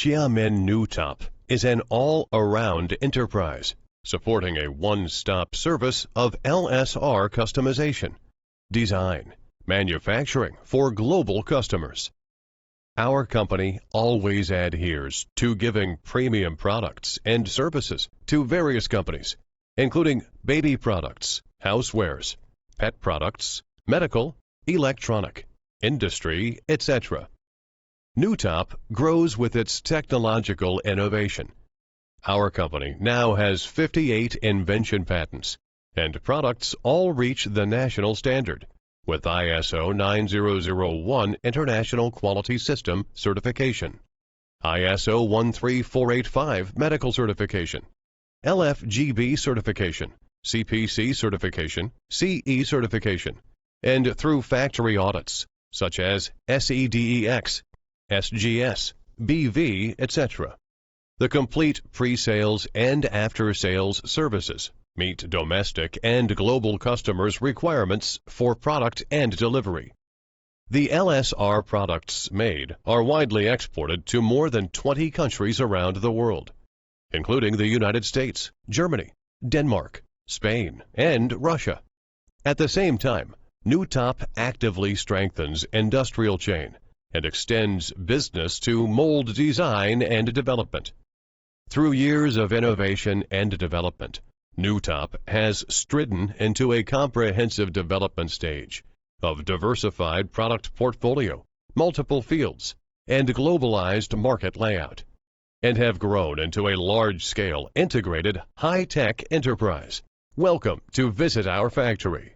Xiamen Newtop is an all-around enterprise supporting a one-stop service of LSR customization, design, manufacturing for global customers. Our company always adheres to giving premium products and services to various companies, including baby products, housewares, pet products, medical, electronic, industry, etc. Newtop grows with its technological innovation. Our company now has 58 invention patents, and products all reach the national standard with ISO 9001 International Quality System certification, ISO 13485 medical certification, LFGB certification, CPC certification, CE certification, and through factory audits such as SEDEX, SGS, BV, etc. The complete pre-sales and after-sales services meet domestic and global customers' requirements for product and delivery. The LSR products made are widely exported to more than 20 countries around the world, including the United States, Germany, Denmark, Spain, and Russia. At the same time, Newtop actively strengthens industrial chain and extends business to mold design and development. Through years of innovation and development, Newtop has stridden into a comprehensive development stage of diversified product portfolio, multiple fields, and globalized market layout, and have grown into a large-scale integrated high-tech enterprise. Welcome to visit our factory.